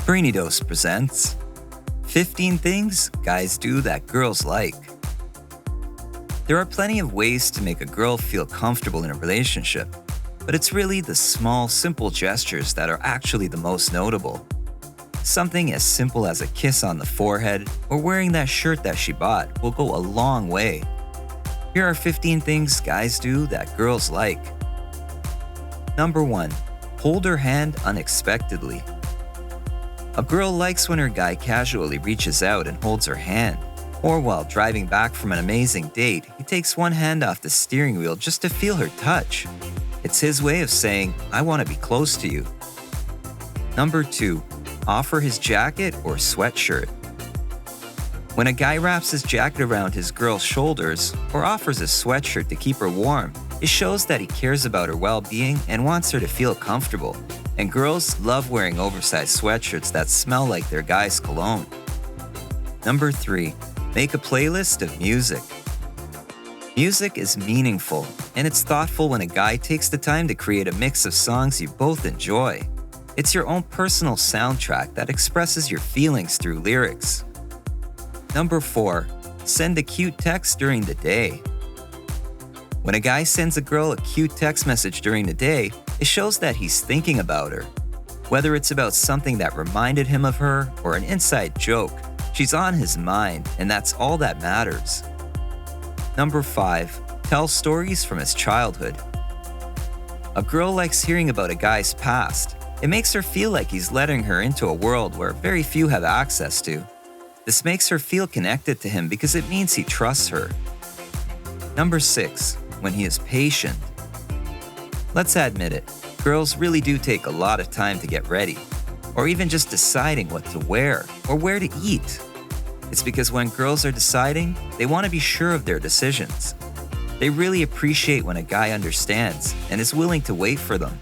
BRAINY Dose presents 15 Things Guys Do That Girls Like. There are plenty of ways to make a girl feel comfortable in a relationship, but it's really the small, simple gestures that are actually the most notable. Something as simple as a kiss on the forehead or wearing that shirt that she bought will go a long way. Here are 15 things guys do that girls like. Number 1. Hold her hand unexpectedly. A girl likes when her guy casually reaches out and holds her hand, or while driving back from an amazing date, he takes one hand off the steering wheel just to feel her touch. It's his way of saying, "I want to be close to you." Number 2. Offer his jacket or sweatshirt. When a guy wraps his jacket around his girl's shoulders or offers a sweatshirt to keep her warm, it shows that he cares about her well-being and wants her to feel comfortable. And girls love wearing oversized sweatshirts that smell like their guy's cologne. Number 3. Make a playlist of music. Music is meaningful, and it's thoughtful when a guy takes the time to create a mix of songs you both enjoy. It's your own personal soundtrack that expresses your feelings through lyrics. Number 4. Send a cute text during the day. When a guy sends a girl a cute text message during the day, it shows that he's thinking about her. Whether it's about something that reminded him of her or an inside joke, she's on his mind, and that's all that matters. Number 5. Tell stories from his childhood. A girl likes hearing about a guy's past. It makes her feel like he's letting her into a world where very few have access to. This makes her feel connected to him because it means he trusts her. Number 6. When he is patient. Let's admit it, girls really do take a lot of time to get ready, or even just deciding what to wear or where to eat. It's because when girls are deciding, they want to be sure of their decisions. They really appreciate when a guy understands and is willing to wait for them.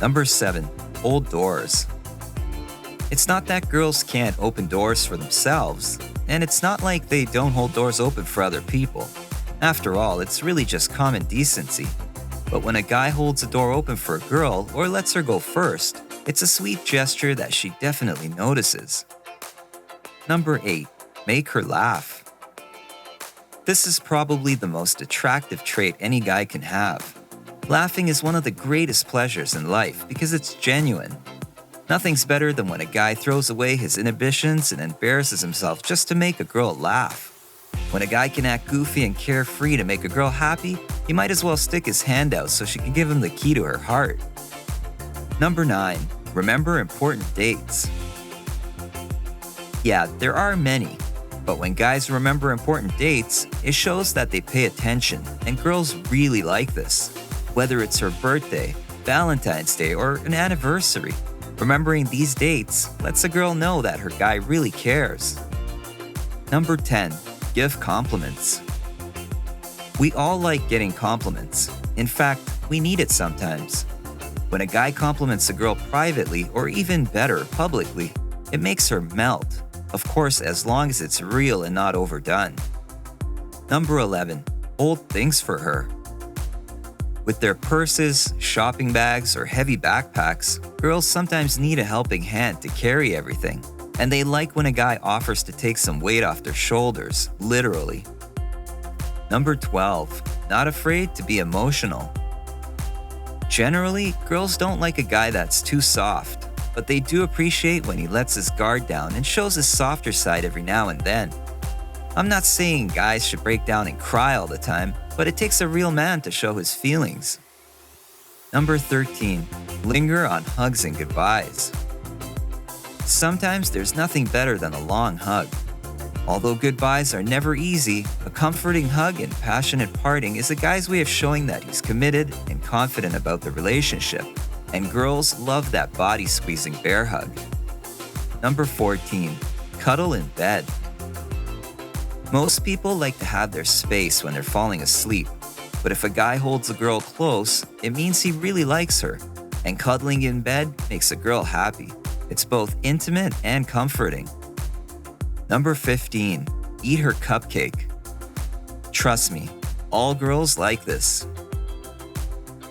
Number 7. Hold doors. It's not that girls can't open doors for themselves, and it's not like they don't hold doors open for other people. After all, it's really just common decency. But when a guy holds a door open for a girl or lets her go first, it's a sweet gesture that she definitely notices. Number 8. Make her laugh. This is probably the most attractive trait any guy can have. Laughing is one of the greatest pleasures in life because it's genuine. Nothing's better than when a guy throws away his inhibitions and embarrasses himself just to make a girl laugh. When a guy can act goofy and carefree to make a girl happy, he might as well stick his hand out so she can give him the key to her heart. Number 9. Remember important dates. Yeah, there are many, but when guys remember important dates, it shows that they pay attention, and girls really like this. Whether it's her birthday, Valentine's Day, or an anniversary, remembering these dates lets a girl know that her guy really cares. Number 10. Give compliments. We all like getting compliments. In fact, we need it sometimes. When a guy compliments a girl privately, or even better, publicly, it makes her melt. Of course, as long as it's real and not overdone. Number 11. Hold things for her. With their purses, shopping bags, or heavy backpacks, girls sometimes need a helping hand to carry everything. And they like when a guy offers to take some weight off their shoulders, literally. Number 12. Not afraid to be emotional. Generally, girls don't like a guy that's too soft, but they do appreciate when he lets his guard down and shows his softer side every now and then. I'm not saying guys should break down and cry all the time, but it takes a real man to show his feelings. Number 13. Linger on hugs and goodbyes. Sometimes there's nothing better than a long hug. Although goodbyes are never easy, a comforting hug and passionate parting is a guy's way of showing that he's committed and confident about the relationship, and girls love that body-squeezing bear hug. Number 14. Cuddle in bed. Most people like to have their space when they're falling asleep, but if a guy holds a girl close, it means he really likes her, and cuddling in bed makes a girl happy. It's both intimate and comforting. Number 15. Eat her cupcake. Trust me, all girls like this.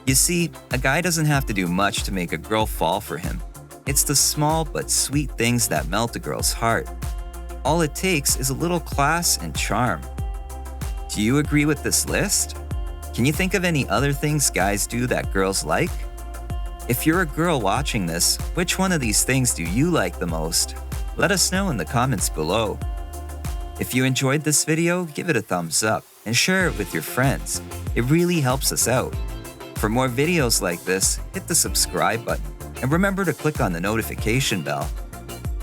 You see, a guy doesn't have to do much to make a girl fall for him. It's the small but sweet things that melt a girl's heart. All it takes is a little class and charm. Do you agree with this list? Can you think of any other things guys do that girls like? If you're a girl watching this, which one of these things do you like the most? Let us know in the comments below. If you enjoyed this video, give it a thumbs up and share it with your friends. It really helps us out. For more videos like this, hit the subscribe button and remember to click on the notification bell.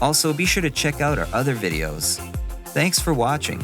Also, be sure to check out our other videos. Thanks for watching.